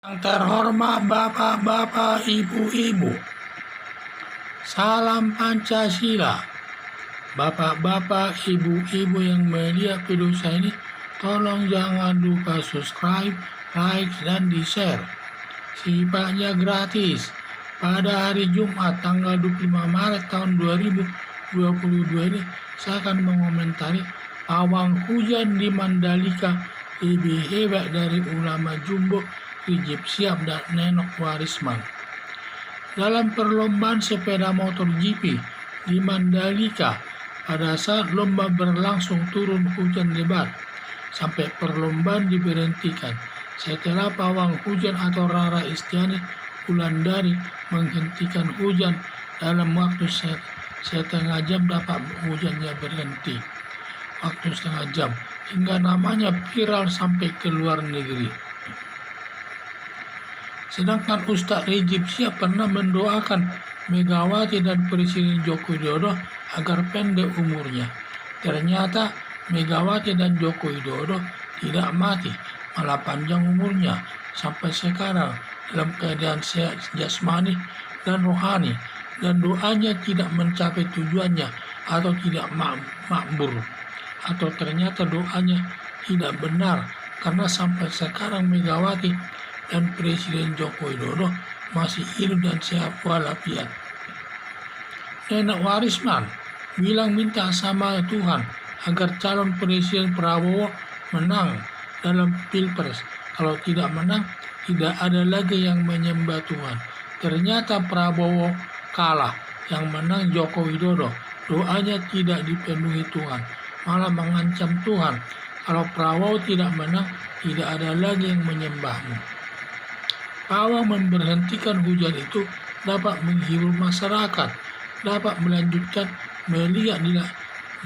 Yang terhormat Bapak-bapak, Ibu-ibu, salam Pancasila. Bapak-bapak, Ibu-ibu yang melihat video saya ini, tolong jangan lupa subscribe, like, dan di-share. Sifatnya gratis. Pada hari Jumat tanggal 25 Maret tahun 2022 ini, saya akan mengomentari pawang hujan di Mandalika lebih hebat dari ulama jumbo Rizik Syihab dan Nenok Warisman. Dalam perlombaan sepeda motor GP di Mandalika, pada saat lomba berlangsung turun hujan lebat sampai perlombaan diberhentikan setelah pawang hujan atau Rara Istiani Wulandari menghentikan hujan dalam waktu setengah jam. Dapat hujannya berhenti waktu setengah jam hingga namanya viral sampai ke luar negeri. Sedangkan Ustadz Rizik Syihab pernah mendoakan Megawati dan Presiden Joko Widodo agar pendek umurnya. Ternyata Megawati dan Joko Widodo tidak mati, malah panjang umurnya sampai sekarang dalam keadaan sehat jasmani dan rohani, dan doanya tidak mencapai tujuannya atau tidak makbul, atau ternyata doanya tidak benar karena sampai sekarang Megawati dan Presiden Joko Widodo masih hidup dan sehat walafiat. Nenok Warisman bilang minta sama Tuhan agar calon Presiden Prabowo menang dalam Pilpres. Kalau tidak menang, tidak ada lagi yang menyembah Tuhan. Ternyata Prabowo kalah, yang menang Joko Widodo. Doanya tidak dipenuhi Tuhan, malah mengancam Tuhan. Kalau Prabowo tidak menang, tidak ada lagi yang menyembahmu. Pawang memberhentikan hujan itu dapat menghibur masyarakat, dapat melanjutkan melihat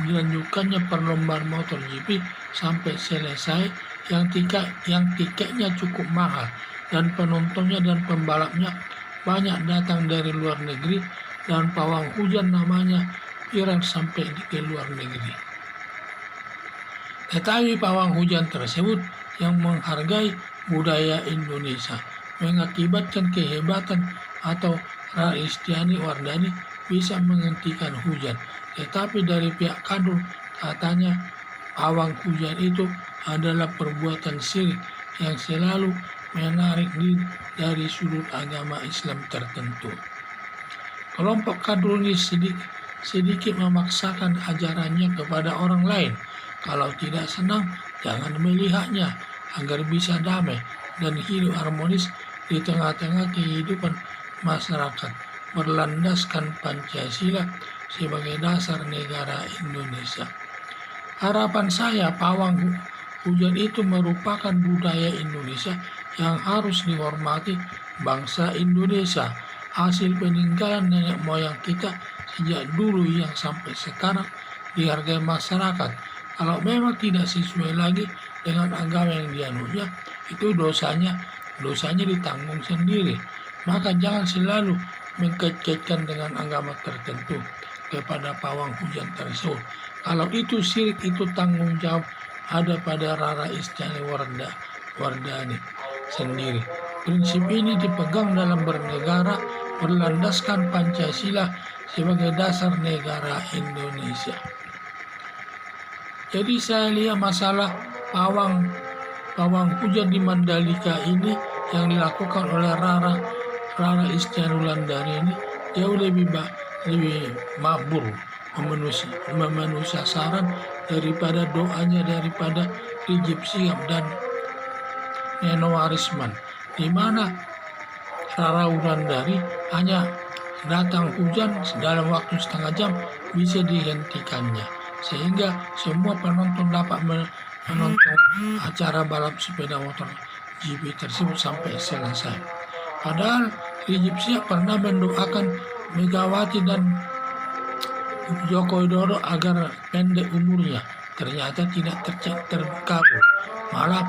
dilanjutkannya perlombaan motor GP sampai selesai yang tiketnya cukup mahal dan penontonnya dan pembalapnya banyak datang dari luar negeri, dan pawang hujan namanya viral sampai ke luar negeri. Tetapi pawang hujan tersebut yang menghargai budaya Indonesia mengakibatkan kehebatan atau Rara Istiani Wardani bisa menghentikan hujan. Tetapi dari pihak kadrun katanya pawang hujan itu adalah perbuatan syirik yang selalu menarik diri dari sudut agama Islam tertentu. Kelompok kadrun ini sedikit memaksakan ajarannya kepada orang lain. Kalau tidak senang, jangan melihatnya agar bisa damai dan hidup harmonis di tengah-tengah kehidupan masyarakat berlandaskan Pancasila sebagai dasar negara Indonesia. Harapan saya pawang hujan itu merupakan budaya Indonesia yang harus dihormati bangsa Indonesia, hasil peninggalan nenek moyang kita sejak dulu yang sampai sekarang dihargai masyarakat. Kalau memang tidak sesuai lagi dengan agama yang dianutnya, itu dosanya ditanggung sendiri. Maka jangan selalu mengkait-kaitkan dengan agama tertentu kepada pawang hujan tersebut. Kalau itu syirik, itu tanggung jawab ada pada Rara Istiani Wardani sendiri. Prinsip ini dipegang dalam bernegara berlandaskan Pancasila sebagai dasar negara Indonesia. Jadi saya lihat masalah pawang hujan di Mandalika ini yang dilakukan oleh Rara Istiani Wulandari ini jauh lebih makbul, memenuhi sasaran daripada doanya daripada Rizik Syihab dan Nenok Warisman, di mana Rara Wulandari hanya datang hujan dalam waktu setengah jam bisa dihentikannya, sehingga semua penonton dapat menonton acara balap sepeda motor GP tersebut sampai selesai. Padahal Rizik Syihab pernah mendoakan Megawati dan Joko Widodo agar pendek umurnya. Ternyata tidak terkabul. Malah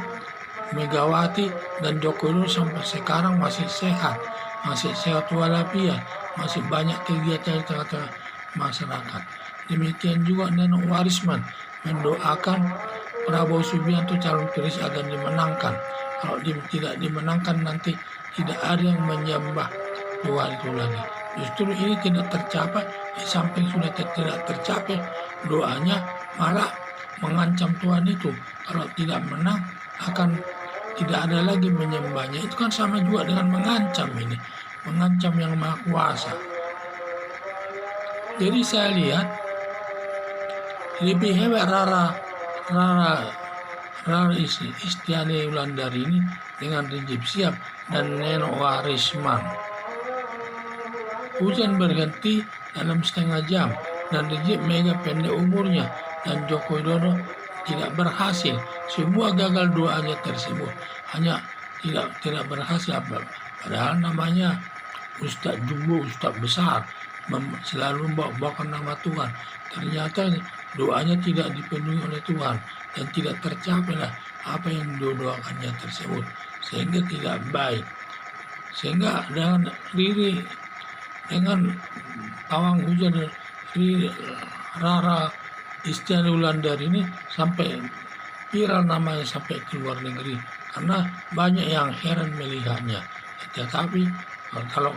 Megawati dan Joko Widodo sampai sekarang masih sehat walafiat, masih banyak kegiatan di tengah-tengah masyarakat. Demikian juga Nenok Warisman mendoakan Prabowo Subianto calon presiden agar dimenangkan. kalau tidak dimenangkan nanti tidak ada yang menyembah Tuhan itu lagi. Justru ini tidak tercapai, di samping sudah tidak tercapai, doanya malah mengancam Tuhan itu. Kalau tidak menang akan tidak ada lagi menyembahnya. Itu kan sama juga dengan mengancam ini. Mengancam yang Maha Kuasa. Jadi saya lihat lebih hebat Rara Istiani Wulandari ini dengan Rizik Syihab dan Neno Warisman. Hujan berhenti dalam setengah jam dan Rizik mega pendek umurnya dan Joko Widodo tidak berhasil. Semua gagal doanya tersebut. Hanya tidak berhasil apa. Padahal namanya Ustadz Jumbo, Ustadz besar, selalu membawakan nama Tuhan. Ternyata doanya tidak dipenuhi oleh Tuhan dan tidak tercapai lah apa yang didoakannya tersebut, sehingga tidak baik. Sehingga dengan pawang hujan Rara Istiani Wulandari ini sampai viral namanya sampai ke luar negeri karena banyak yang heran melihatnya. Tetapi kalau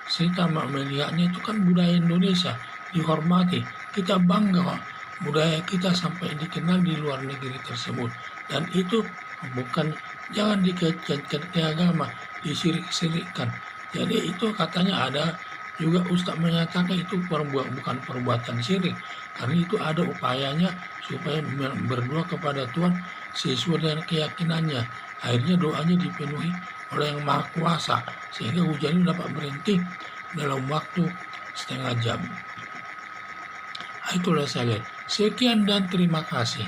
kita melihatnya itu kan budaya Indonesia dihormati, kita bangga budaya kita sampai dikenal di luar negeri tersebut. Dan itu bukan, jangan dikaitkan ke agama, disirik-sirikkan. Jadi itu katanya ada juga Ustadz menyatakan itu bukan perbuatan syirik, karena itu ada upayanya supaya berdoa kepada Tuhan sesuai dengan keyakinannya. Akhirnya doanya dipenuhi oleh Yang Maha Kuasa, sehingga hujan itu dapat berhenti dalam waktu setengah jam. Itulah saya lihat. Sekian dan terima kasih.